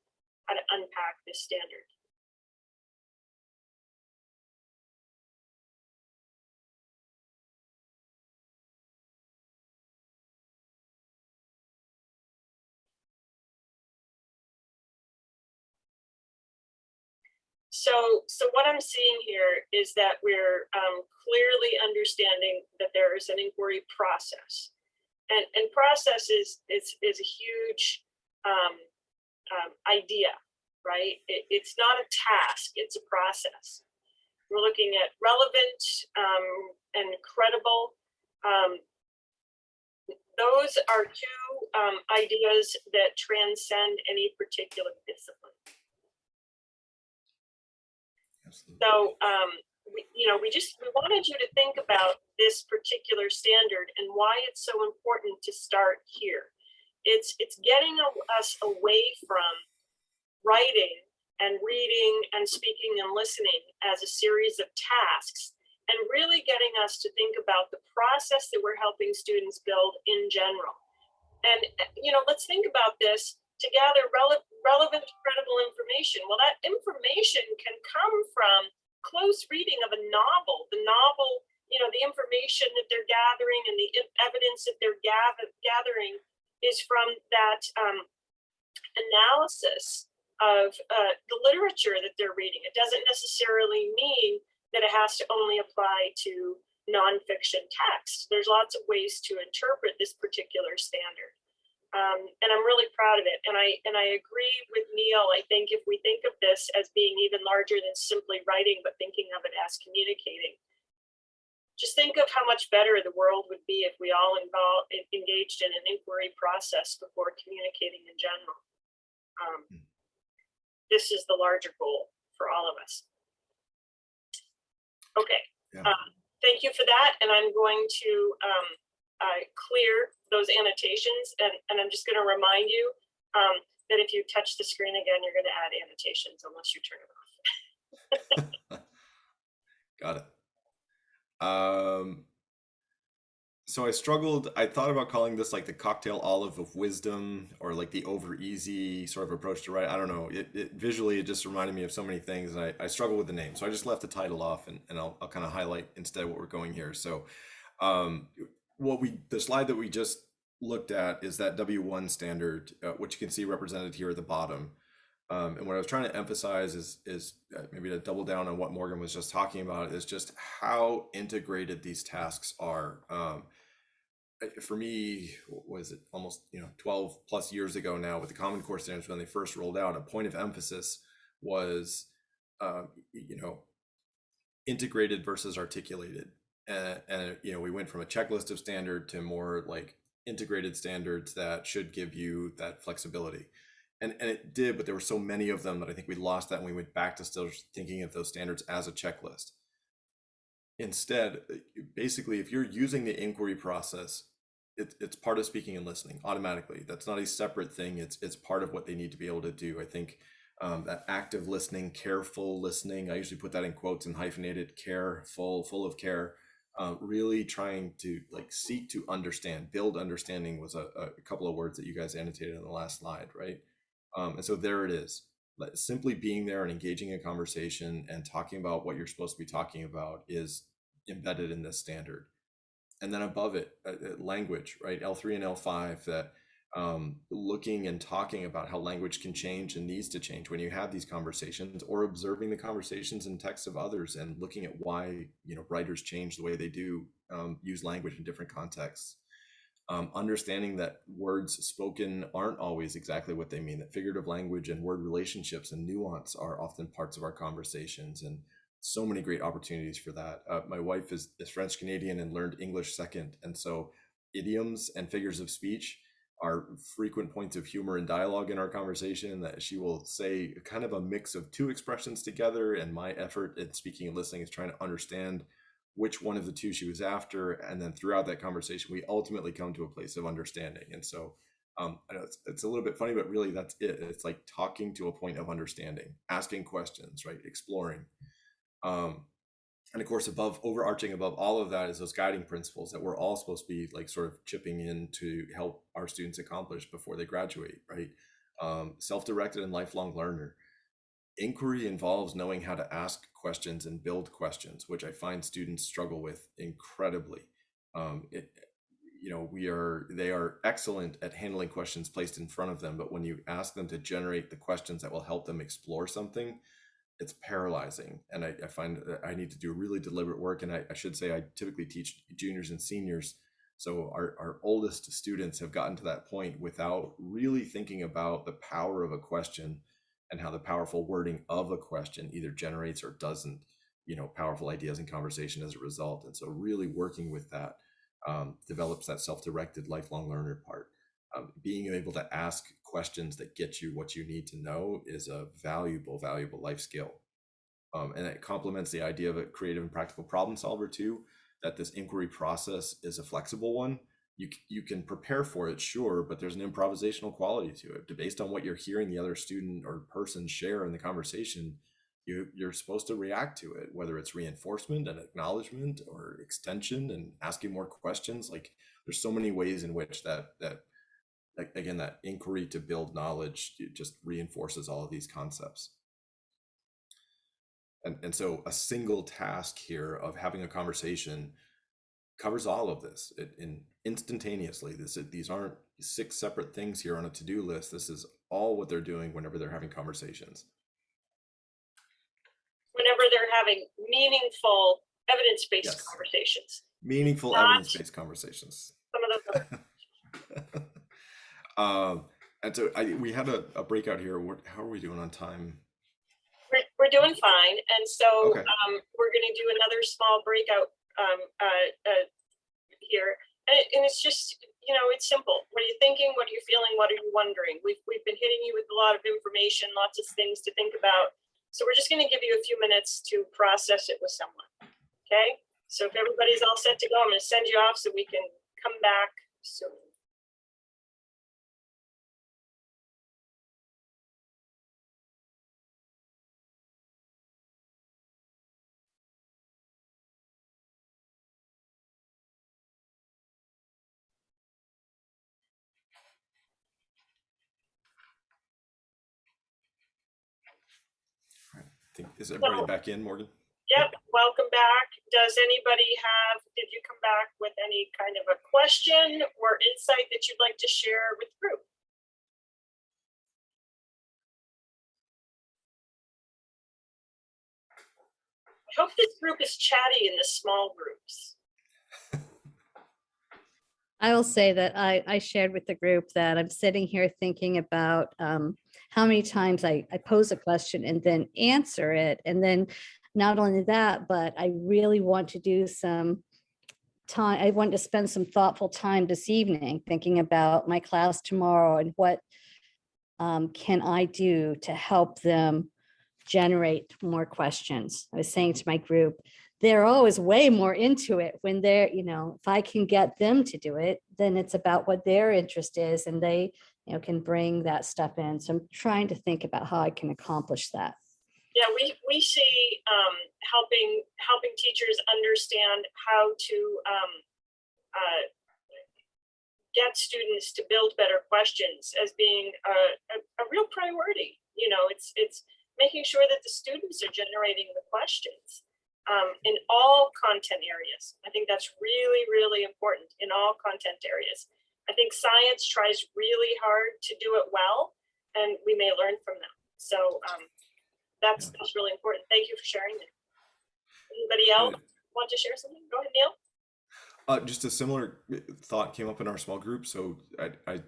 Speaker 1: how to unpack this standard? So what I'm seeing here is that we're clearly understanding that there is an inquiry process, and process is a huge idea, right? It's not a task; it's a process. We're looking at relevant and credible. Those are two ideas that transcend any particular discipline.
Speaker 2: Absolutely.
Speaker 1: So, we wanted you to think about this particular standard and why it's so important to start here. It's getting us away from writing and reading and speaking and listening as a series of tasks, and really getting us to think about the process that we're helping students build in general. And let's think about this to gather relevant, credible information. Well, that information can come from close reading of a novel. The novel, the information that they're gathering and the evidence that they're gathering is from that analysis of the literature that they're reading. It doesn't necessarily mean that it has to only apply to nonfiction text. There's lots of ways to interpret this particular standard. And I'm really proud of it. And I agree with Neil. I think if we think of this as being even larger than simply writing, but thinking of it as communicating, just think of how much better the world would be if we all engaged in an inquiry process before communicating in general. This is the larger goal for all of us. Okay.
Speaker 2: Yeah.
Speaker 1: Thank you for that. And I'm going to clear those annotations, and I'm just going to remind you that if you touch the screen again, you're going to add annotations unless you turn it off.
Speaker 2: Got it. So I thought about calling this like the cocktail olive of wisdom, or like the over easy sort of approach to write. I don't know. Visually, it just reminded me of so many things. And I struggle with the name. So I just left the title off, and I'll kind of highlight instead what we're going here. So the slide that we just looked at is that W1 standard, which you can see represented here at the bottom. And what I was trying to emphasize is maybe to double down on what Morgan was just talking about, is just how integrated these tasks are. For me, what was it, almost 12 plus years ago now, with the Common Core standards, when they first rolled out, a point of emphasis was integrated versus articulated. And we went from a checklist of standard to more like integrated standards that should give you that flexibility. And it did, but there were so many of them that I think we lost that, and we went back to still thinking of those standards as a checklist. Instead, basically, if you're using the inquiry process, it's part of speaking and listening automatically. That's not a separate thing. It's part of what they need to be able to do. I think that active listening, careful listening, I usually put that in quotes and hyphenated, careful, full of care, really trying to like seek to understand, build understanding was a couple of words that you guys annotated on the last slide, right? And so there it is. Simply being there and engaging in conversation and talking about what you're supposed to be talking about is embedded in this standard. And then above it, language, right? L3 and L5, that looking and talking about how language can change and needs to change when you have these conversations, or observing the conversations and texts of others and looking at why writers change the way they do, use language in different contexts. Understanding that words spoken aren't always exactly what they mean, that figurative language and word relationships and nuance are often parts of our conversations, and so many great opportunities for that. My wife is French Canadian and learned English second, and so idioms and figures of speech are frequent points of humor and dialogue in our conversation. That she will say kind of a mix of two expressions together, and my effort in speaking and listening is trying to understand which one of the two she was after, and then throughout that conversation, we ultimately come to a place of understanding. And so I know it's a little bit funny, but really that's it. It's like talking to a point of understanding, asking questions, right? Exploring. Um, and of course, overarching above all of that is those guiding principles that we're all supposed to be like sort of chipping in to help our students accomplish before they graduate, right? Self-directed and lifelong learner. Inquiry involves knowing how to ask questions and build questions, which I find students struggle with incredibly. It, they are excellent at handling questions placed in front of them, but when you ask them to generate the questions that will help them explore something, it's paralyzing. And I find that I need to do really deliberate work. And I should say I typically teach juniors and seniors. So our oldest students have gotten to that point without really thinking about the power of a question and how the powerful wording of a question either generates or doesn't, powerful ideas in conversation as a result. And so really working with that develops that self-directed lifelong learner part. Being able to ask questions that get you what you need to know is a valuable life skill. And it complements the idea of a creative and practical problem solver too, that this inquiry process is a flexible one. You can prepare for it, sure, but there's an improvisational quality to it. Based on what you're hearing the other student or person share in the conversation, you're supposed to react to it, whether it's reinforcement and acknowledgement or extension and asking more questions. Like there's so many ways in which that again, that inquiry to build knowledge, it just reinforces all of these concepts. And so a single task here of having a conversation covers all of this instantaneously. These aren't 6 separate things here on a to-do list. This is all what they're doing whenever they're having conversations.
Speaker 1: Whenever they're having meaningful evidence-based conversations.
Speaker 2: Meaningful evidence-based conversations.
Speaker 1: Some of
Speaker 2: them. And so we had a breakout here. How are we doing on time?
Speaker 1: We're doing fine. And so
Speaker 2: okay.
Speaker 1: We're going to do another small breakout here. And it's just, it's simple. What are you thinking? What are you feeling? What are you wondering? We've been hitting you with a lot of information, lots of things to think about. So we're just going to give you a few minutes to process it with someone. Okay. So if everybody's all set to go, I'm going to send you off so we can come back soon.
Speaker 2: Is everybody back in, Morgan?
Speaker 1: Yep, welcome back. Did you come back with any kind of a question or insight that you'd like to share with the group? I hope this group is chatty in the small groups.
Speaker 3: I will say that I shared with the group that I'm sitting here thinking about how many times I pose a question and then answer it. And then not only that, but I really want to do some time. I want to spend some thoughtful time this evening thinking about my class tomorrow and what can I do to help them generate more questions. I was saying to my group, they're always way more into it when they're, if I can get them to do it, then it's about what their interest is and they, can bring that stuff in. So I'm trying to think about how I can accomplish that.
Speaker 1: Yeah, we see helping teachers understand how to get students to build better questions as being a real priority. It's making sure that the students are generating the questions in all content areas. I think that's really, really important in all content areas. I think science tries really hard to do it well, and we may learn from them. So that's really important. Thank you for sharing that. Anybody else want to share something? Go ahead, Neil.
Speaker 2: Just a similar thought came up in our small group. So I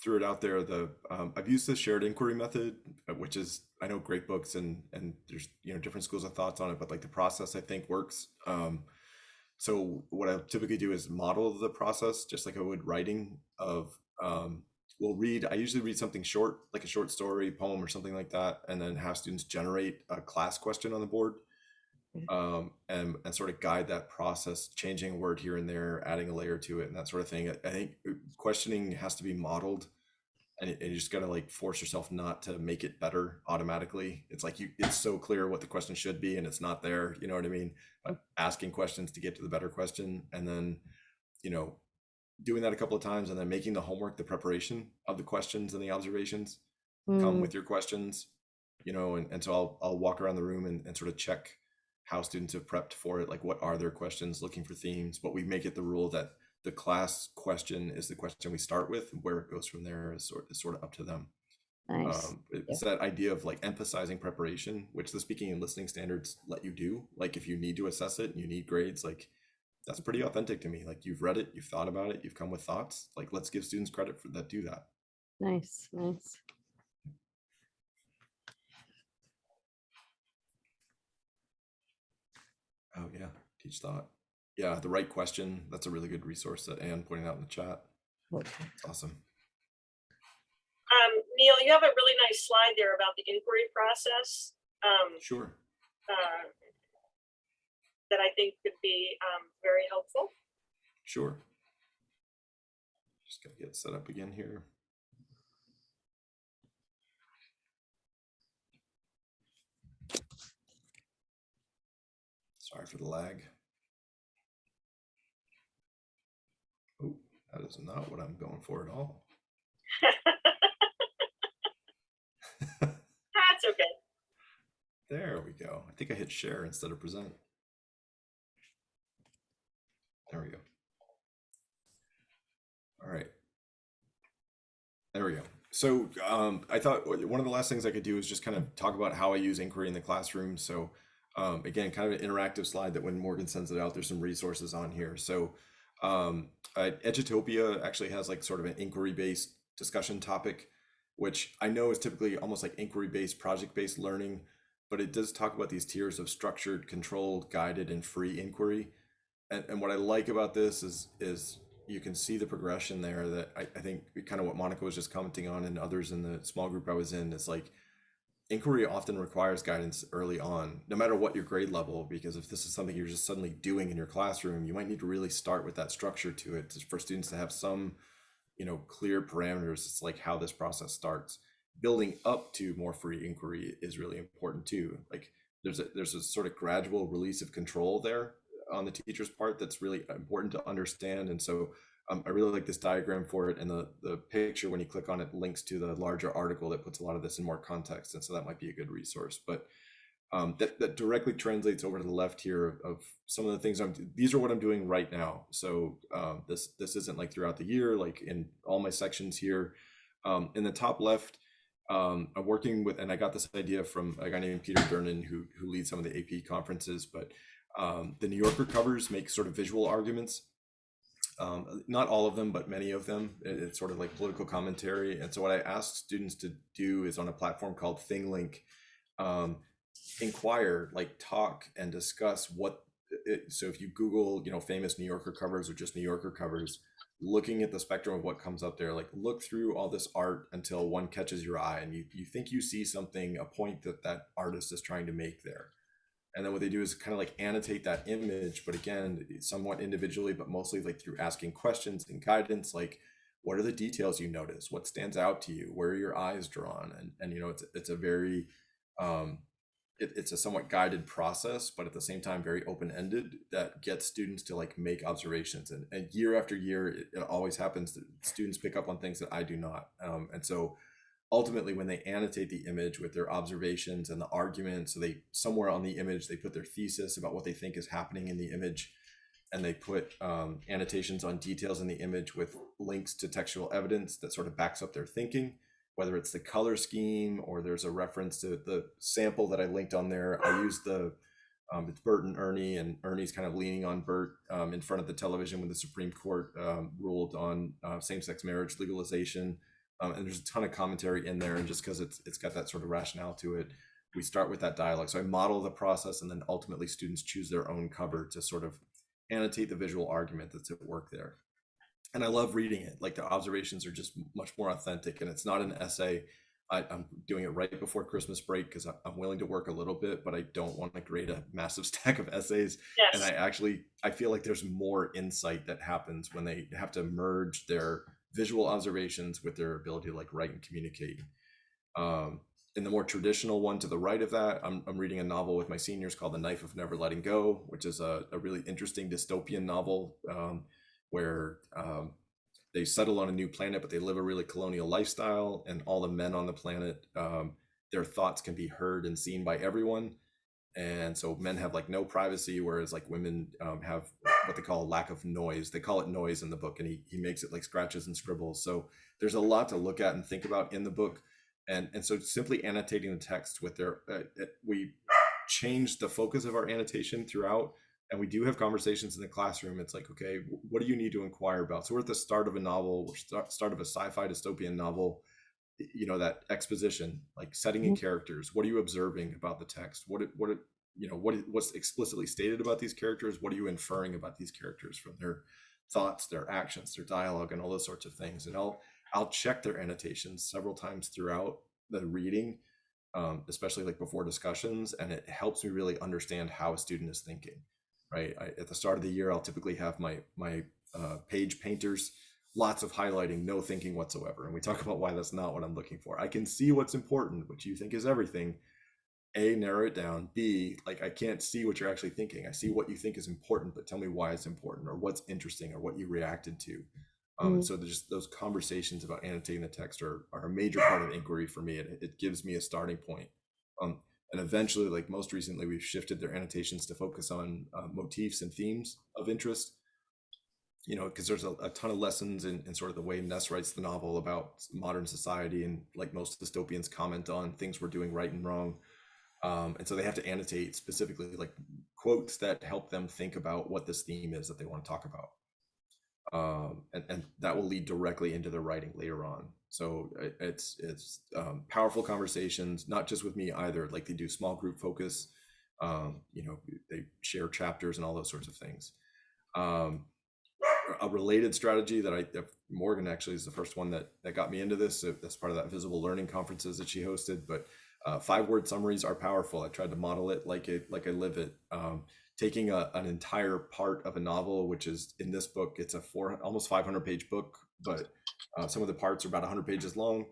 Speaker 2: threw it out there. I've used the shared inquiry method, which is, I know, great books, and there's, you know, different schools of thoughts on it, but like the process I think works. So what I typically do is model the process just like I would writing of, I usually read something short, like a short story, poem, or something like that, and then have students generate a class question on the board, and sort of guide that process, changing a word here and there, adding a layer to it, and that sort of thing. I think questioning has to be modeled, and you just got to like force yourself not to make it better automatically. It's like it's so clear what the question should be and it's not there, you know what I mean? But asking questions to get to the better question, and then, you know, doing that a couple of times, and then making the homework the preparation of the questions and the observations come with your questions, you know. And so I'll walk around the room and sort of check how students have prepped for it, like what are their questions, looking for themes. But we make it the rule that the class question is the question we start with, and where it goes from there is sort of up to them.
Speaker 3: Nice.
Speaker 2: It's that idea of like emphasizing preparation, which the speaking and listening standards let you do. Like if you need to assess it and you need grades, like that's pretty authentic to me. Like you've read it, you've thought about it, you've come with thoughts. Like let's give students credit for that. Do that.
Speaker 3: Nice. Nice.
Speaker 2: Oh yeah, teach thought. Yeah, the right question. That's a really good resource that Anne pointed out in the chat.
Speaker 3: Okay.
Speaker 2: It's awesome.
Speaker 1: Neil, you have a really nice slide there about the inquiry process.
Speaker 2: Sure.
Speaker 1: That I think could be very helpful.
Speaker 2: Sure. Just gotta get set up again here. Sorry for the lag. Oh, that is not what I'm going for at all.
Speaker 1: That's okay.
Speaker 2: There we go. I think I hit share instead of present. There we go. All right. There we go. So I thought one of the last things I could do is just kind of talk about how I use inquiry in the classroom. So again, kind of an interactive slide that when Morgan sends it out, there's some resources on here. So Edutopia actually has like sort of an inquiry-based discussion topic, which I know is typically almost like inquiry-based, project-based learning, but it does talk about these tiers of structured, controlled, guided, and free inquiry. And what I like about this is you can see the progression there that I think kind of what Monica was just commenting on, and others in the small group I was in, is like inquiry often requires guidance early on, no matter what your grade level, because if this is something you're just suddenly doing in your classroom, you might need to really start with that structure to it for students to have some, you know, clear parameters. It's like how this process starts. Building up to more free inquiry is really important too. Like there's a sort of gradual release of control there on the teacher's part that's really important to understand. And so I really like this diagram for it, and the picture, when you click on it, links to the larger article that puts a lot of this in more context, and so that might be a good resource. But that directly translates over to the left here of some of the things these are what I'm doing right now. So this isn't like throughout the year, like in all my sections here. In the top left, I'm working with, and I got this idea from a guy named Peter Durnan, who leads some of the AP conferences, but the New Yorker covers make sort of visual arguments. Not all of them, but many of them. It's sort of like political commentary. And so what I asked students to do is on a platform called ThingLink, inquire, like talk and discuss so if you Google, you know, famous New Yorker covers or just New Yorker covers, looking at the spectrum of what comes up there, like look through all this art until one catches your eye and you think you see something, a point that artist is trying to make there. And then what they do is kind of like annotate that image, but again, somewhat individually, but mostly like through asking questions and guidance, like what are the details you notice? What stands out to you? Where are your eyes drawn? And you know, it's a very, it's a somewhat guided process, but at the same time, very open-ended, that gets students to like make observations. And year after year, it always happens that students pick up on things that I do not. And so ultimately, when they annotate the image with their observations and the argument, so they somewhere on the image, they put their thesis about what they think is happening in the image, and they put annotations on details in the image with links to textual evidence that sort of backs up their thinking, whether it's the color scheme or there's a reference to the sample that I linked on there. I used it's Bert and Ernie, and Ernie's kind of leaning on Bert in front of the television when the Supreme Court ruled on same-sex marriage legalization. And there's a ton of commentary in there, and just because it's got that sort of rationale to it, we start with that dialogue. So I model the process, and then ultimately students choose their own cover to sort of annotate the visual argument that's at work there. And I love reading it. Like, the observations are just much more authentic, and it's not an essay. I'm doing it right before Christmas break because I'm willing to work a little bit, but I don't want to grade a massive stack of essays. And
Speaker 1: Yes.
Speaker 2: I feel like there's more insight that happens when they have to merge their visual observations with their ability to like write and communicate. In the more traditional one to the right of that, I'm reading a novel with my seniors called The Knife of Never Letting Go, which is a really interesting dystopian novel, where they settle on a new planet, but they live a really colonial lifestyle, and all the men on the planet, their thoughts can be heard and seen by everyone. And so men have like no privacy, whereas like women have what they call a lack of noise. They call it noise in the book, and he makes it like scratches and scribbles. So there's a lot to look at and think about in the book. And so simply annotating the text with their, we change the focus of our annotation throughout, and we do have conversations in the classroom. It's like, okay, what do you need to inquire about? So we're at the start of a novel, we're start of a sci-fi dystopian novel, you know, that exposition, like setting in characters. What are you observing about the text? What's explicitly stated about these characters? What are you inferring about these characters from their thoughts, their actions, their dialogue, and all those sorts of things? And I'll check their annotations several times throughout the reading, especially like before discussions, and it helps me really understand how a student is thinking. Right, at the start of the year, I'll typically have my page painters, lots of highlighting, no thinking whatsoever, and we talk about why that's not what I'm looking for. I can see what's important, which you think is everything. A, narrow it down. B, like, I can't see what you're actually thinking. I see what you think is important, but tell me why it's important, or what's interesting, or what you reacted to. And so there's those conversations about annotating the text are a major part of inquiry for me. It gives me a starting point. And eventually, like most recently, we've shifted their annotations to focus on motifs and themes of interest. You know, because there's a ton of lessons in sort of the way Ness writes the novel about modern society, and like most dystopians comment on things we're doing right and wrong. And so they have to annotate specifically like quotes that help them think about what this theme is that they want to talk about. And that will lead directly into their writing later on. So it's powerful conversations, not just with me either. Like, they do small group focus, you know, they share chapters and all those sorts of things. A related strategy that Morgan actually is the first one that got me into this. That's part of that visible learning conferences that she hosted. But 5-word summaries are powerful. I tried to model it like I live it. Taking an entire part of a novel, which is in this book, it's a almost 500-page book, but some of the parts are about 100 pages long.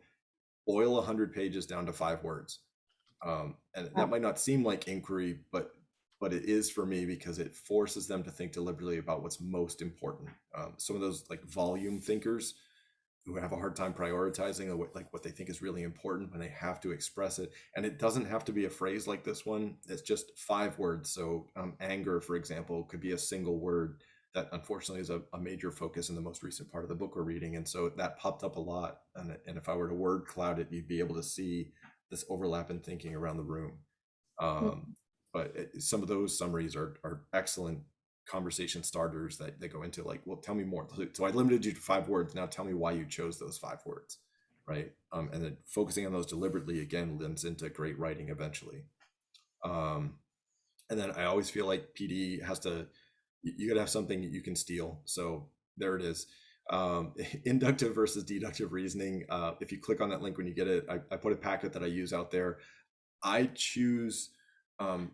Speaker 2: Boil 100 pages down to 5 words, and that might not seem like inquiry, but it is for me, because it forces them to think deliberately about what's most important. Some of those like volume thinkers who have a hard time prioritizing what they think is really important when they have to express it. And it doesn't have to be a phrase like this one. It's just 5 words. So anger, for example, could be a single word that unfortunately is a major focus in the most recent part of the book we're reading. And so that popped up a lot. And if I were to word cloud it, you'd be able to see this overlap in thinking around the room. But some of those summaries are excellent conversation starters that they go into, like, well, tell me more. So I limited you to 5 words. Now tell me why you chose those 5 words, right? And then focusing on those deliberately again lends into great writing eventually. And then I always feel like PD has to, you gotta have something you can steal. So there it is. Inductive versus deductive reasoning. If you click on that link when you get it, I put a packet that I use out there. I choose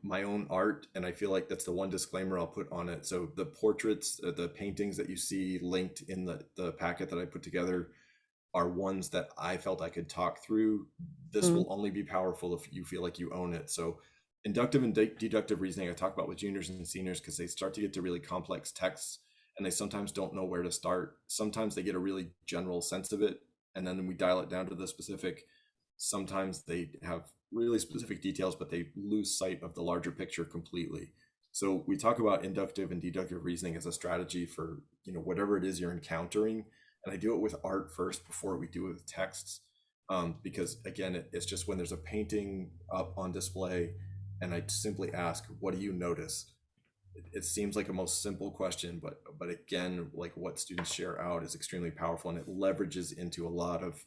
Speaker 2: my own art, and I feel like that's the one disclaimer I'll put on it. So the portraits, the paintings that you see linked in the packet that I put together are ones that I felt I could talk through. This will only be powerful if you feel like you own it. So inductive and deductive reasoning I talk about with juniors and seniors, because they start to get to really complex texts and they sometimes don't know where to start. Sometimes they get a really general sense of it, and then we dial it down to the specific. Sometimes they have really specific details, but they lose sight of the larger picture completely. So we talk about inductive and deductive reasoning as a strategy for, you know, whatever it is you're encountering. And I do it with art first before we do it with texts, because again, it's just when there's a painting up on display and I simply ask, what do you notice? it seems like a most simple question, but again, like what students share out is extremely powerful, and it leverages into a lot of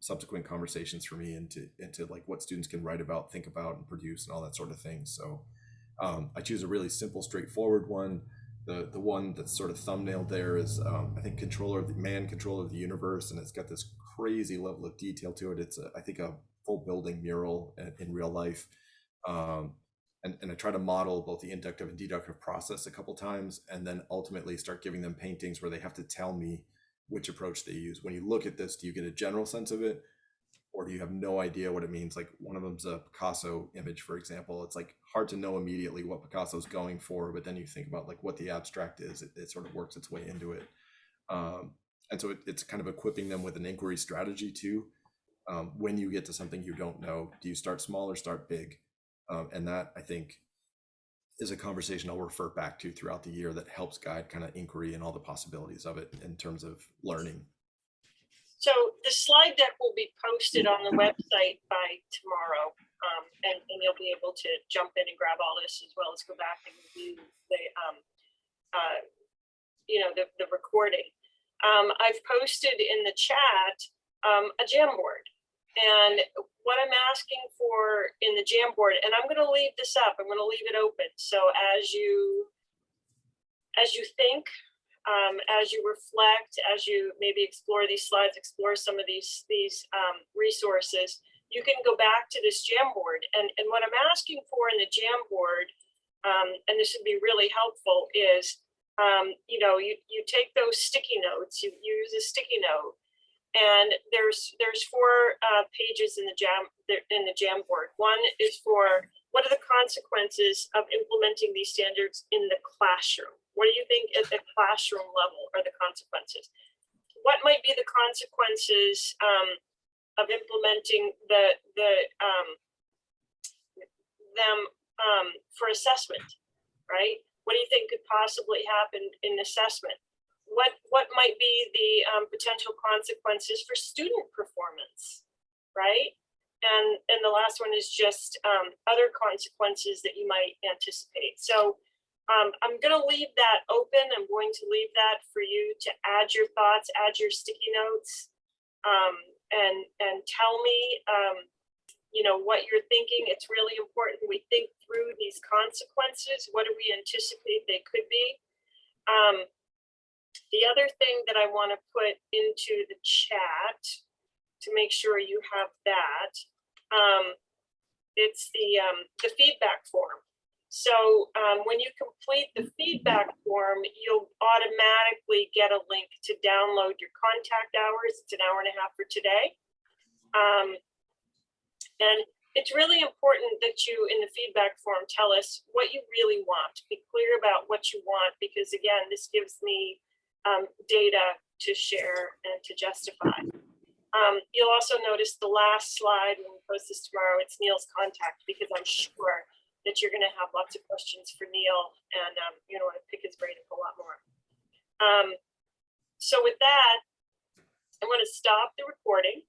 Speaker 2: subsequent conversations for me into like what students can write about, think about, and produce, and all that sort of thing. So I choose a really simple, straightforward one. The one that's sort of thumbnailed there is I think controller of the universe, and it's got this crazy level of detail to it. It's I think a full building mural in real life. Um, and I try to model both the inductive and deductive process a couple times, and then ultimately start giving them paintings where they have to tell me which approach they use. When you look at this, do you get a general sense of it, or do you have no idea what it means? Like one of them's a Picasso image, for example. It's like hard to know immediately what Picasso's going for, but then you think about like what the abstract is. It sort of works its way into it, and so it's kind of equipping them with an inquiry strategy too. When you get to something you don't know, do you start small or start big? And that, I think, is a conversation I'll refer back to throughout the year that helps guide kind of inquiry and all the possibilities of it in terms of learning.
Speaker 1: So the slide deck will be posted on the website by tomorrow, and you'll be able to jump in and grab all this, as well as go back and review the the recording. I've posted in the chat a Jamboard. And what I'm asking for in the Jamboard, and I'm going to leave this up, I'm going to leave it open. So as you think, as you reflect, as you maybe explore these slides, explore some of these resources, you can go back to this Jamboard. And what I'm asking for in the Jamboard, and this would be really helpful, is you take those sticky notes, you use a sticky note. And there's 4 pages in the Jamboard. One is for what are the consequences of implementing these standards in the classroom? What do you think at the classroom level are the consequences? What might be the consequences of implementing them for assessment, right? What do you think could possibly happen in assessment? What might be the potential consequences for student performance, right? And the last one is just other consequences that you might anticipate. So I'm going to leave that open. I'm going to leave that for you to add your thoughts, add your sticky notes, and tell me what you're thinking. It's really important we think through these consequences. What do we anticipate they could be? The other thing that I want to put into the chat to make sure you have that, it's the feedback form. So when you complete the feedback form, you'll automatically get a link to download your contact hours. It's an hour and a half for today. And it's really important that you, in the feedback form, tell us what you really want. Be clear about what you want, because again, this gives me data to share and to justify. You'll also notice the last slide when we post this tomorrow, it's Neil's contact, because I'm sure that you're going to have lots of questions for Neil, and you're going to want to pick his brain a whole lot more. So with that, I'm going to stop the recording.